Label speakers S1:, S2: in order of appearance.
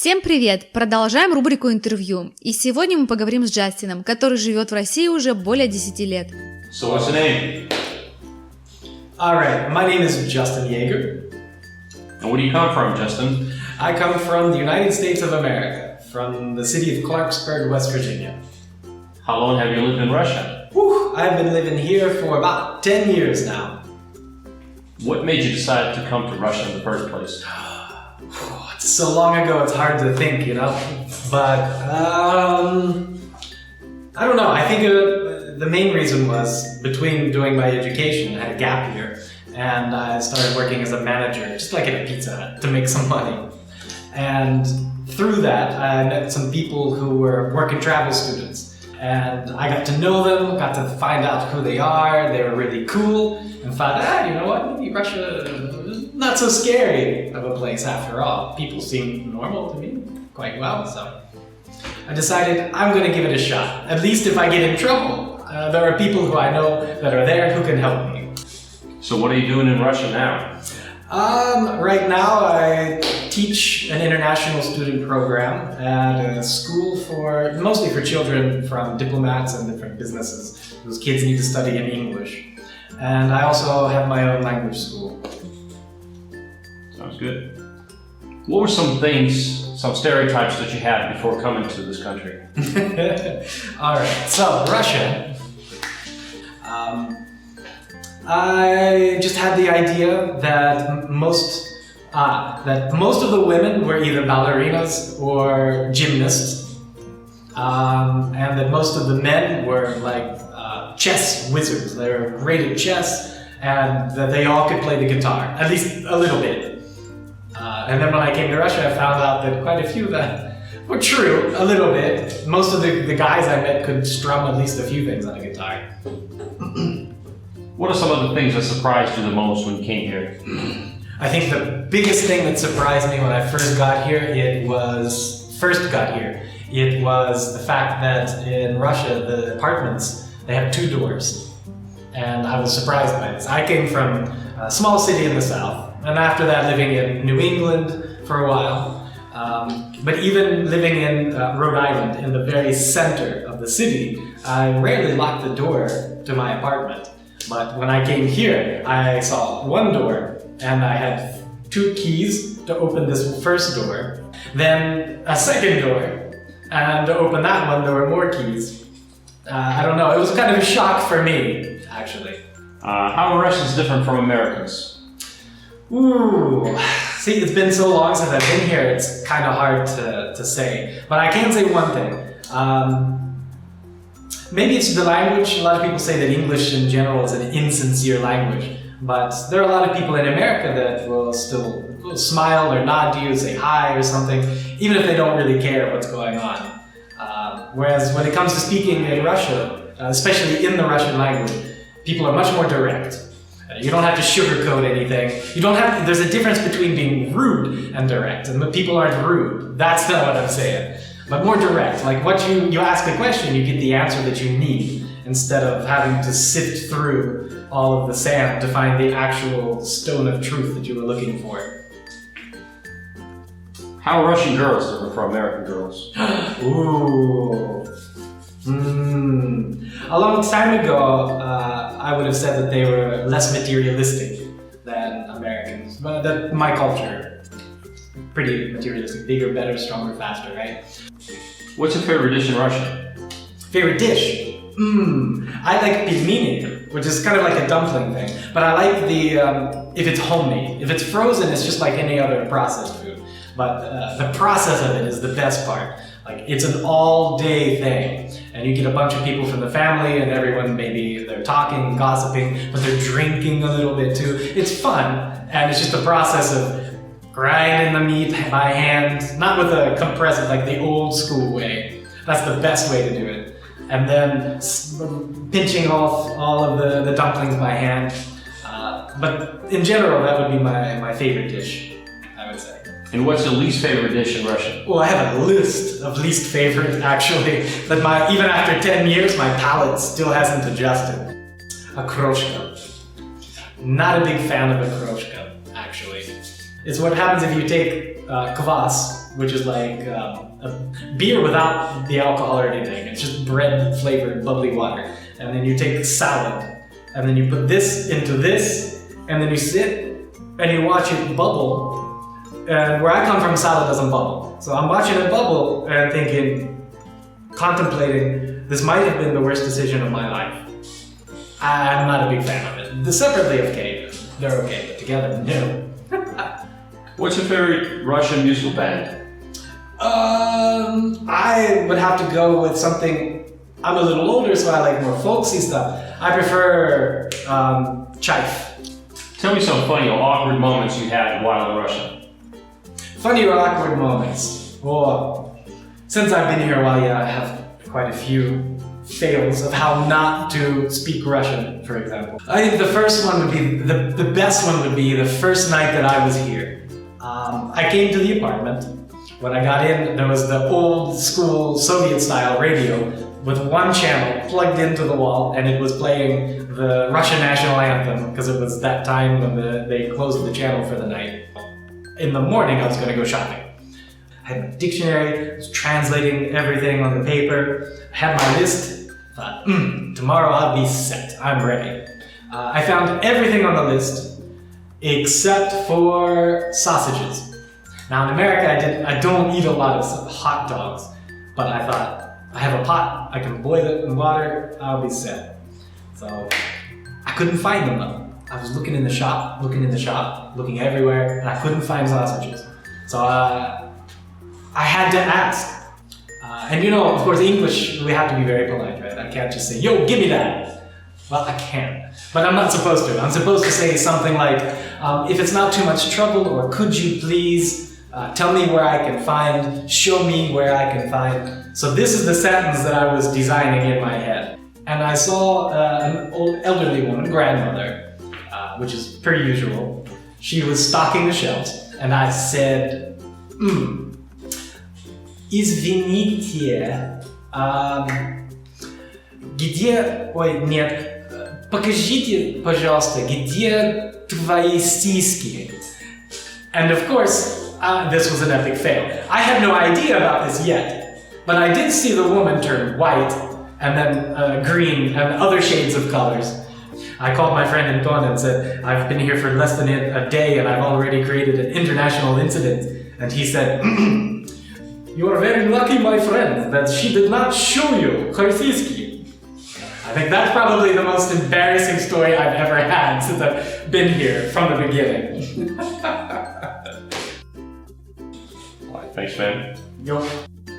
S1: Всем привет! Продолжаем рубрику интервью. И сегодня мы поговорим с Джастином, который живет в России уже более 10 лет.
S2: So what's your name?
S3: Alright, my name is Justin Yeager.
S2: And where do you come from, Justin?
S3: I come from the United States of America, from the city of Clarksburg, West Virginia.
S2: How long have you lived in Russia?
S3: I've been living here for about 10 years now.
S2: What made you decide to come to Russia in the first place?
S3: It's so long ago, it's hard to think, But, I don't know. I think the main reason was between doing my education, I had a gap year, and I started working as a manager, just like at a Pizza Hut, to make some money. And through that, I met some people who were work and travel students. And I got to know them, got to find out who they are. They were really cool, and thought, you know what, maybe Russia not so scary of a place after all. People seem normal to me quite well, so I decided I'm going to give it a shot. At least if I get in trouble, there are people who I know that are there who can help me.
S2: So what are you doing in Russia now?
S3: Right now I teach an international student program at a school mostly for children from diplomats and different businesses. Those kids need to study in English. And I also have my own language school.
S2: Sounds good. What were some stereotypes that you had before coming to this country?
S3: Alright, so Russia. I just had the idea that most of the women were either ballerinas or gymnasts, and that most of the men were like chess wizards. They were great at chess, and that they all could play the guitar, at least a little bit. And then when I came to Russia, I found out that quite a few of that were true, a little bit. Most of the guys I met could strum at least a few things on a guitar.
S2: What are some of the things that surprised you the most when you came here?
S3: I think the biggest thing that surprised me when I first got here, it was the fact that in Russia, the apartments, they have 2 doors. And I was surprised by this. I came from a small city in the south, and after that living in New England for a while. But even living in Rhode Island, in the very center of the city, I rarely locked the door to my apartment. But when I came here, I saw 1 door, and I had 2 keys to open this first door, then a second door, and to open that one, there were more keys. I don't know, it was kind of a shock for me, actually.
S2: How are Russians different from Americans?
S3: See, it's been so long since I've been here, it's kind of hard to say. But I can say one thing. Maybe it's the language. A lot of people say that English in general is an insincere language. But there are a lot of people in America that will still smile or nod to you, say hi or something, even if they don't really care what's going on. Whereas when it comes to speaking in Russia, especially in the Russian language, people are much more direct. You don't have to sugarcoat anything. There's a difference between being rude and direct, and people aren't rude. That's not what I'm saying. But more direct, like you ask a question, you get the answer that you need, instead of having to sift through all of the sand to find the actual stone of truth that you were looking for.
S2: How are Russian girls different from American girls?
S3: A long time ago, I would have said that they were less materialistic than Americans. But that my culture, pretty materialistic, bigger, better, stronger, faster, right?
S2: What's your favorite dish in Russia?
S3: Favorite dish? I like pelmeni, which is kind of like a dumpling thing. But I like if it's homemade. If it's frozen, it's just like any other processed food. But the process of it is the best part. Like, it's an all-day thing. And you get a bunch of people from the family, and everyone, maybe they're talking, gossiping, but they're drinking a little bit too. It's fun, and it's just the process of grinding the meat by hand, not with a compressor, like the old school way. That's the best way to do it. And then pinching off all of the dumplings by hand. But in general, that would be my favorite dish, I would say.
S2: And what's your least favorite dish in Russia?
S3: Well, I have a list of least favorite, actually. But even after 10 years, my palate still hasn't adjusted. Okroshka. Not a big fan of okroshka, actually. It's what happens if you take kvass which is like a beer without the alcohol or anything. It's just bread flavored bubbly water. And then you take salad, and then you put this into this, and then you sit and you watch it bubble. And where I come from, salad doesn't bubble. So I'm watching it bubble and thinking, contemplating, this might have been the worst decision of my life. I'm not a big fan of it. Separately, okay, they're okay, but together, no.
S2: What's your favorite Russian musical band?
S3: I would have to go with something. I'm a little older, so I like more folksy stuff. I prefer Chife.
S2: Tell me some funny or awkward moments you had while in Russia.
S3: Funny or awkward moments? Well, since I've been here a while, yeah, I have quite a few fails of how not to speak Russian, for example. I think the first one would be, the best one would be the first night that I was here. I came to the apartment. When I got in, there was the old school Soviet-style radio with one channel plugged into the wall, and it was playing the Russian national anthem, because it was that time when they closed the channel for the night. In the morning, I was going to go shopping. I had my dictionary, was translating everything on the paper, I had my list, thought, tomorrow I'll be set, I'm ready. I found everything on the list except for sausages. Now in America, I don't eat a lot of hot dogs, but I thought, I have a pot, I can boil it in water, I'll be set. So I couldn't find them though. I was looking in the shop, looking everywhere, and I couldn't find sausages. So I had to ask. And you know, of course, English, we have to be very polite, right? I can't just say, yo, give me that. Well, I can, but I'm not supposed to. I'm supposed to say something like, if it's not too much trouble, or could you please tell me where I can find, show me where I can find. So this is the sentence that I was designing in my head. And I saw an old elderly woman, grandmother, which is per usual. She was stocking the shelves, and I said, извините, где, ой, нет, покажите, пожалуйста, где твои сиськи? And of course, this was an epic fail. I had no idea about this yet, but I did see the woman turn white, and then green, and other shades of colors. I called my friend Anton and said, I've been here for less than a day and I've already created an international incident. And he said, you are very lucky, my friend, that she did not show you her siski. I think that's probably the most embarrassing story I've ever had since I've been here from the beginning.
S2: All right, thanks, man.
S3: Yo.